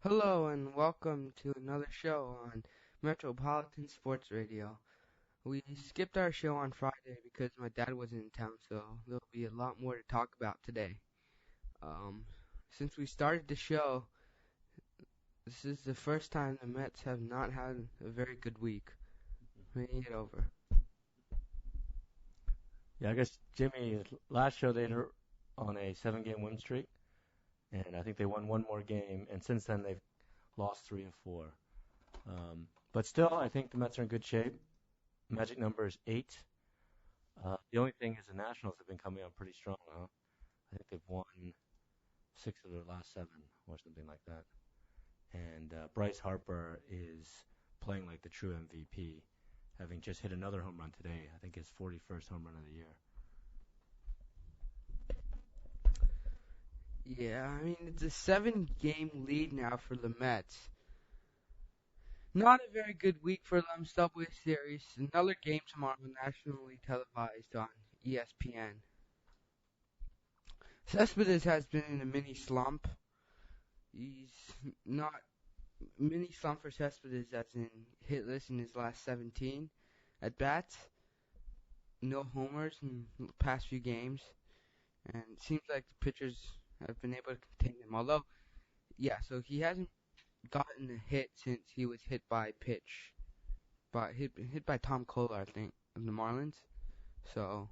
Hello and welcome to another show on Metropolitan Sports Radio. We skipped our show on Friday because my dad wasn't in town, so there'll be a lot more to talk about today. Um, since we started the show, this is the first time the Mets have not had a very good week. Bringing it over. Yeah, I guess Jimmy, last show they're on a 7 game win streak, and I think they won one more game, and since then they've lost three of four. But still, I think the Mets are in good shape. Magic number is 8. The only thing is the Nationals have been coming on pretty strong, huh? I think they've won 6 of their last 7 or something like that. And Bryce Harper is playing like the true MVP, having just hit another home run today. I think his 41st home run of the year. Yeah, I mean, it's a 7 game lead now for the Mets. Not a very good week for them. Subway Series. Another game tomorrow, nationally televised on ESPN. Cespedes has been in a mini slump. He's not mini slump for Cespedes, as in hitless in his last 17 at bats. No homers in the past few games, and it seems like the pitchers have been able to contain him. Although, yeah, so he hasn't gotten a hit since he was hit by pitch, hit by Tom Kohler, I think, of the Marlins. So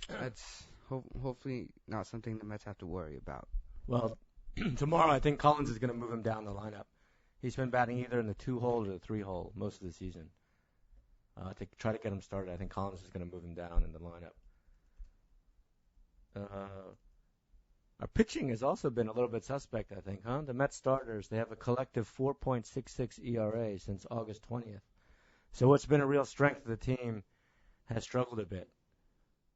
that's hopefully not something the Mets have to worry about. Well, tomorrow I think Collins is going to move him down the lineup. He's been batting either in the 2 hole or the 3 hole most of the season. To try to get him started, I think Collins is going to move him down in the lineup. Our pitching has also been a little bit suspect, I think, huh? The Mets starters, they have a collective 4.66 ERA since August 20th. So what's been a real strength of the team has struggled a bit.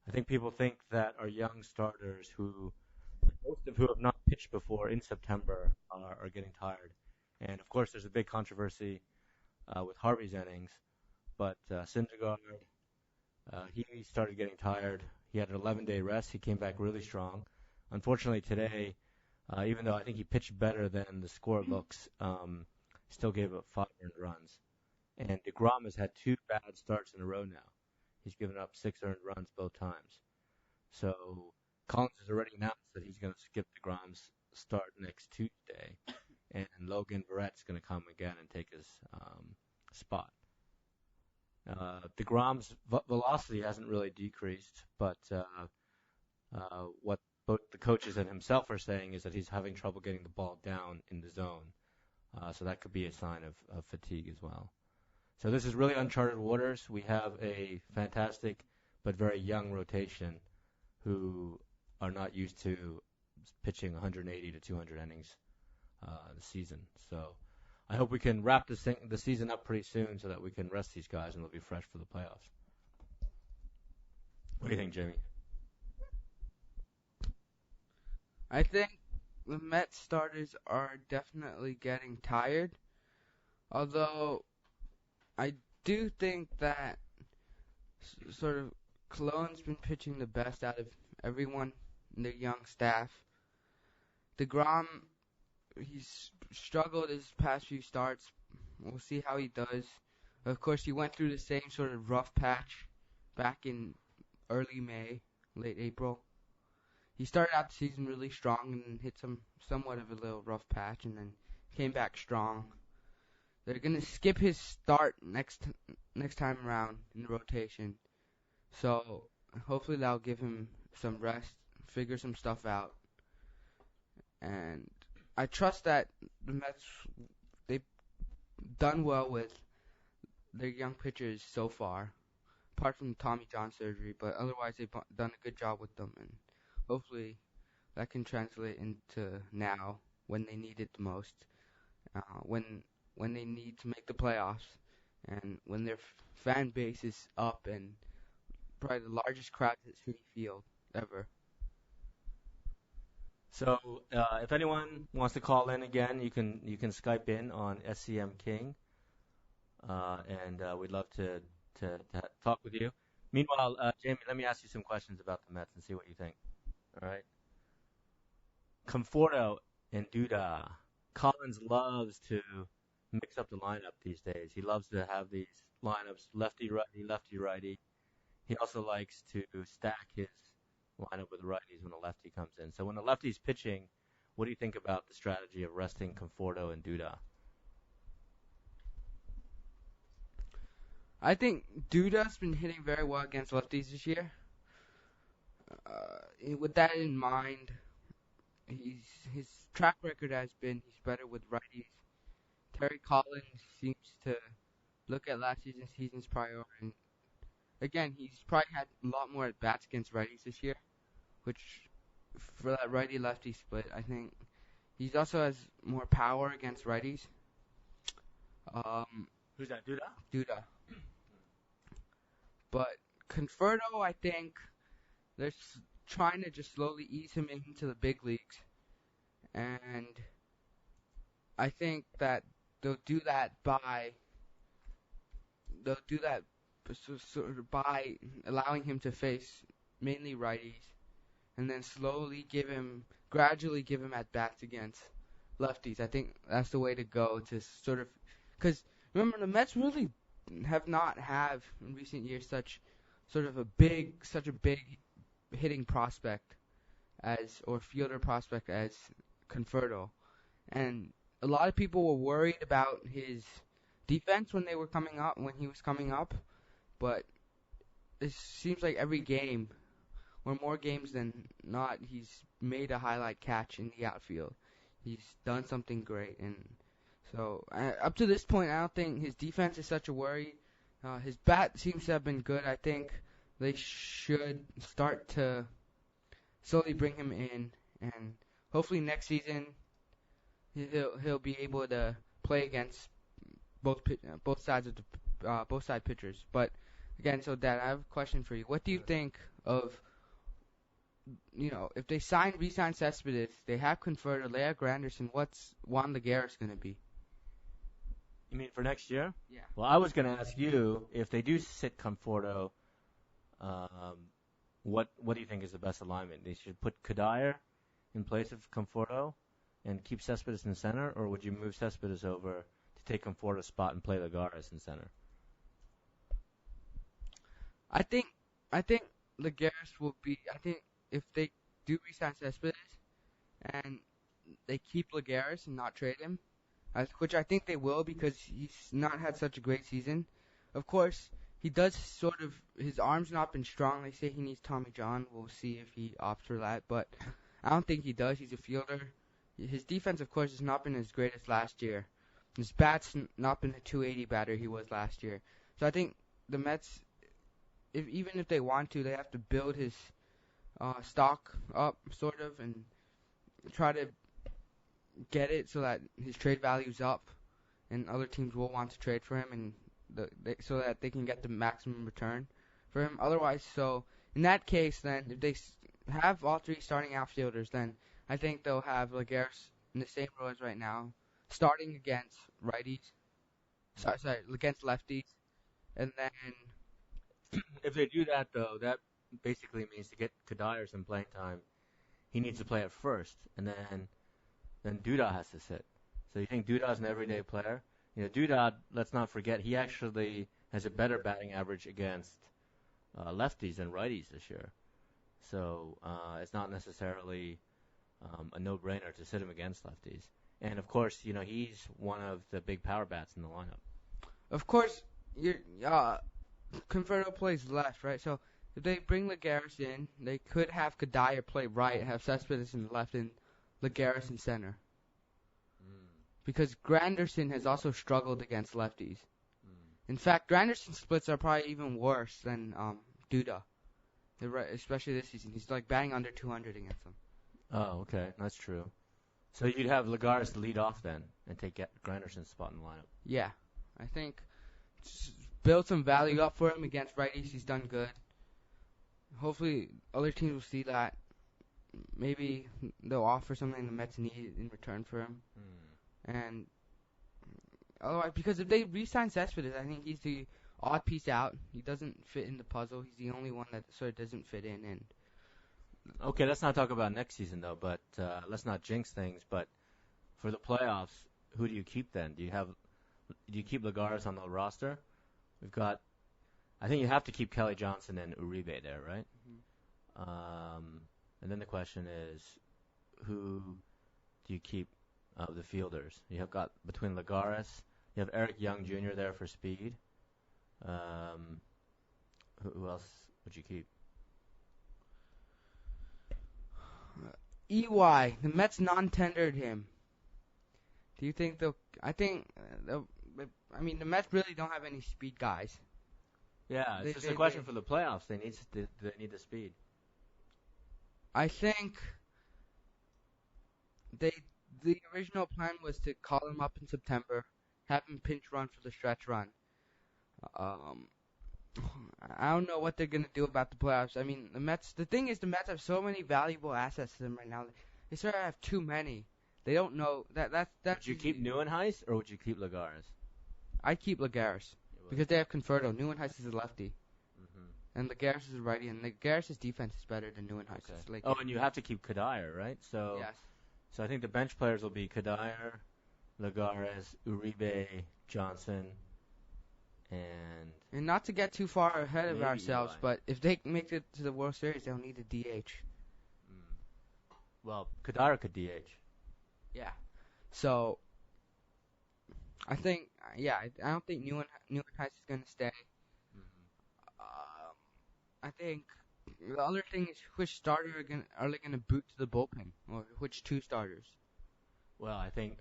I think people think that our young starters, most of who have not pitched before in September, are getting tired. And of course, there's a big controversy with Harvey's innings, but Syndergaard, he started getting tired. He had an 11-day rest. He came back really strong. Unfortunately, today, even though I think he pitched better than the score looks, still gave up 5 earned runs. And DeGrom has had 2 bad starts in a row now. He's given up 6 earned runs both times. So Collins has already announced that he's going to skip DeGrom's start next Tuesday, and Logan Barrett's going to come again and take his spot. DeGrom's velocity hasn't really decreased, but what both the coaches and himself are saying is that he's having trouble getting the ball down in the zone. So that could be a sign of fatigue as well. So this is really uncharted waters. We have a fantastic but very young rotation who are not used to pitching 180 to 200 innings this season. So I hope we can wrap the season up pretty soon so that we can rest these guys and they'll be fresh for the playoffs. What do you think, Jamie? I think the Mets starters are definitely getting tired, although I do think that sort of Cologne's been pitching the best out of everyone in their young staff. DeGrom, he's struggled his past few starts. We'll see how he does. Of course, he went through the same sort of rough patch back in early May, late April. He started out the season really strong and hit somewhat of a little rough patch and then came back strong. They're going to skip his start next time around in the rotation. So hopefully that'll give him some rest, figure some stuff out. And I trust that the Mets, they've done well with their young pitchers so far, apart from Tommy John surgery, but otherwise they've done a good job with them. And hopefully that can translate into now when they need it the most, when they need to make the playoffs, and when their fan base is up and probably the largest crowd at Citi Field ever. So if anyone wants to call in again, you can Skype in on SCM King, and we'd love to talk with you. Meanwhile, Jamie, let me ask you some questions about the Mets and see what you think. All right. Conforto and Duda. Collins loves to mix up the lineup these days. He loves to have these lineups lefty righty, lefty righty. He also likes to stack his lineup with righties when a lefty comes in. So when a lefty's pitching, what do you think about the strategy of resting Conforto and Duda? I think Duda's been hitting very well against lefties this year. With that in mind, his track record has been he's better with righties. Terry Collins seems to look at last season's prior, and again, he's probably had a lot more at bats against righties this year, which for that righty lefty split, I think he also has more power against righties. Um, Who's that, Duda? Duda, but Conferto, I think they're trying to just slowly ease him into the big leagues, and I think that they'll do that by they'll do that sort of by allowing him to face mainly righties, and then gradually give him at bats against lefties. I think that's the way to go to sort of, because remember the Mets really have not have in recent years such a big hitting prospect or fielder prospect as Conferto, and a lot of people were worried about his defense when he was coming up, but it seems like every game, or more games than not, he's made a highlight catch in the outfield. He's done something great, and so up to this point, I don't think his defense is such a worry. His bat seems to have been good. I think they should start to slowly bring him in, and hopefully next season he'll be able to play against both side pitchers. But again, so Dad, I have a question for you. What do you think of if they re-sign Cespedes, they have converted Lea Granderson, what's Juan Lagares going to be? You mean for next year? Yeah. Well, I was going to ask you, if they do sit Conforto, what do you think is the best alignment? They should put Kadir in place of Conforto and keep Cespedes in center, or would you move Cespedes over to take Conforto's spot and play Lagares in center? I think Lagares will be. I think if they do re-sign Cespedes and they keep Lagares and not trade him, which I think they will because he's not had such a great season. Of course, he does his arm's not been strong. They say he needs Tommy John. We'll see if he opts for that, but I don't think he does. He's a fielder. His defense, of course, has not been as great as last year. His bat's not been the 280 batter he was last year. So I think the Mets, even if they want to, they have to build his stock up, sort of, and try to get it so that his trade value's up, and other teams will want to trade for him, and so that they can get the maximum return for him. Otherwise, so in that case, then if they have all three starting outfielders, then I think they'll have Lagares in the same role as right now, starting against righties. Sorry, against lefties, and then if they do that, though, that basically means to get Kadir some playing time, he needs to play at first, and then Duda has to sit. So you think Duda's an everyday player? Duda, let's not forget, he actually has a better batting average against lefties than righties this year. So it's not necessarily a no-brainer to sit him against lefties. And, of course, he's one of the big power bats in the lineup. Of course, Converto plays left, right? So if they bring Lagares in, they could have Kadir play right, have Cespedes in left, and Lagares in center. Because Granderson has also struggled against lefties. In fact, Granderson's splits are probably even worse than Duda, especially this season. He's like batting under 200 against them. Oh, okay, that's true. So you'd have Lagares lead off then and take Granderson's spot in the lineup. Yeah, I think build some value up for him against righties. He's done good. Hopefully, other teams will see that. Maybe they'll offer something the Mets need in return for him. And otherwise, because if they re-sign Cespedes, I think he's the odd piece out. He doesn't fit in the puzzle. He's the only one that sort of doesn't fit in. And okay, let's not talk about next season though. But let's not jinx things. But For the playoffs, who do you keep then? Do you keep Lagares on the roster? We've got. I think you have to keep Kelly Johnson and Uribe there, right? Mhm. And then the question is, who do you keep of the fielders? You have got between Lagares, you have Eric Young Jr. there for speed. Um, who else would you keep? EY, the Mets non-tendered him. Do you think they'll? I think I mean, the Mets really don't have any speed guys. Yeah, it's They, just a they, question they. for the playoffs. They need the speed. I think they. The original plan was to call him up in September, have him pinch run for the stretch run. Um, I don't know what they're gonna do about the playoffs. I mean, the Mets. The thing is, the Mets have so many valuable assets to them right now. They sort of have too many. They don't know that. Would you keep Neuenhuis or would you keep Lagares? I keep Lagares You would. because they have Conforto. Neuenhuis is a lefty, Hmm. and Lagares is a righty. And Lagares' defense is better than Neuenhuis'. Okay. Like, Oh, and you have to keep Kadire, right? So, yes, so I think the bench players will be Kadire, Lagares, Uribe, Johnson, and and not to get too far ahead of maybe ourselves, EY. but if they make it to the World Series, they'll need a DH. Mm. Well, Kadire could DH. Yeah. So I think, yeah, I don't think Neuenhuis is gonna stay. Hmm. Um, I think the other thing is which starter are they gonna boot to the bullpen, or which two starters? Well, I think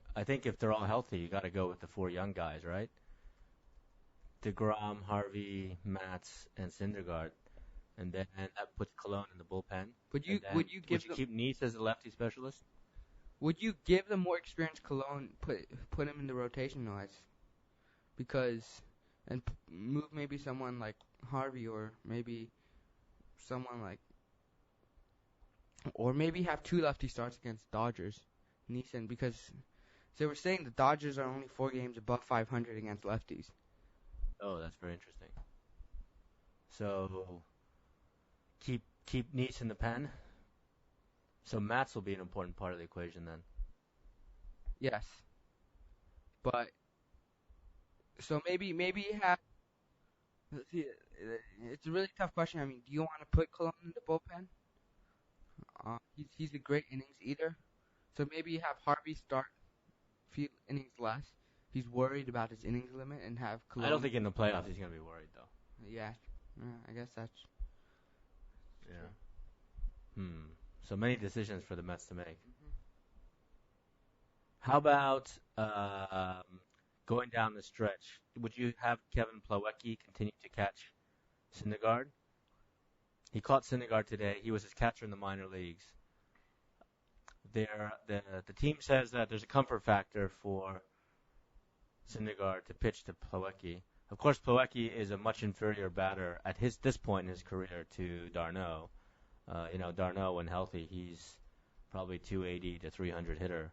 if they're all healthy, you got to go with the four young guys, right? DeGrom, Harvey, Matz, and Syndergaard, and then that puts Cologne in the bullpen. Would you And then would you would give you them keep Neese as a lefty specialist? would you give the more experienced Cologne put him in the rotation noise because and move maybe someone like Harvey or maybe someone like or maybe have two lefty starts against Dodgers, Neeson because they were saying the Dodgers are only 4 games above 500 against lefties. Oh, that's very interesting. So keep Neese in the pen. So Matz will be an important part of the equation then. Yes, but so maybe have. See, it's a really tough question. I mean, do you want to put Cologne in the bullpen? He's a great innings eater. So maybe have Harvey start few innings less. He's worried about his innings limit and have I don't Cologne. think in the playoffs he's gonna be worried though. Yeah, I guess that's Yeah. true. So many decisions for the Mets to make. How about going down the stretch? Would you have Kevin Plawecki continue to catch Syndergaard? He caught Syndergaard today. He was his catcher in the minor leagues. The team says that there's a comfort factor for Syndergaard to pitch to Plawecki. Of course, Plawecki is a much inferior batter at this point in his career to d'Arnaud. D'Arnaud, when healthy, he's probably 280 to 300 hitter,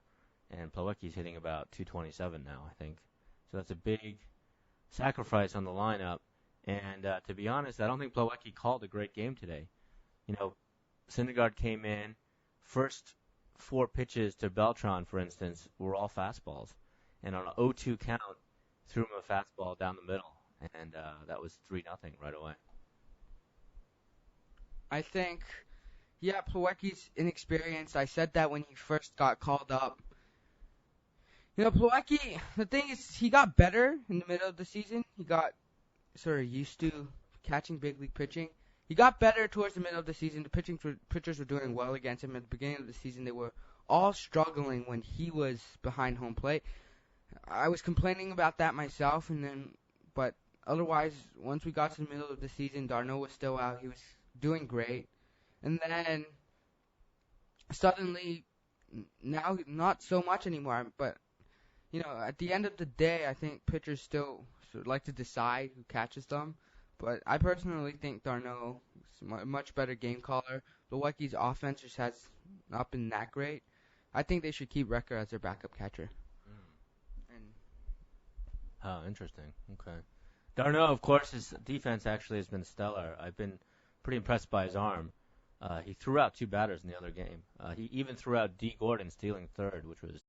and Plawecki's hitting about 227 now, I think. So that's a big sacrifice on the lineup. And to be honest, I don't think Plawecki called a great game today. Syndergaard came in, first four pitches to Beltran, for instance, were all fastballs. And on an 0-2 count, threw him a fastball down the middle, and that was 3-0 right away. I think, yeah, Plawecki's inexperienced. I said that when he first got called up. Plawecki, the thing is, he got better in the middle of the season. He got sort of used to catching big league pitching. He got better towards the middle of the season. The pitchers were doing well against him. At the beginning of the season, they were all struggling when he was behind home plate. I was complaining about that myself, but otherwise, once we got to the middle of the season, d'Arnaud was still out. He was doing great, and then suddenly, now not so much anymore. But at the end of the day, I think pitchers still sort of like to decide who catches them. But I personally think d'Arnaud is a much better game caller. Milwaukee's offense just has not been that great. I think they should keep Recker as their backup catcher. And Oh, interesting. Okay. Darno, of course, his defense actually has been stellar. I've been pretty impressed by his arm. He threw out two batters in the other game. He even threw out D. Gordon stealing third, which was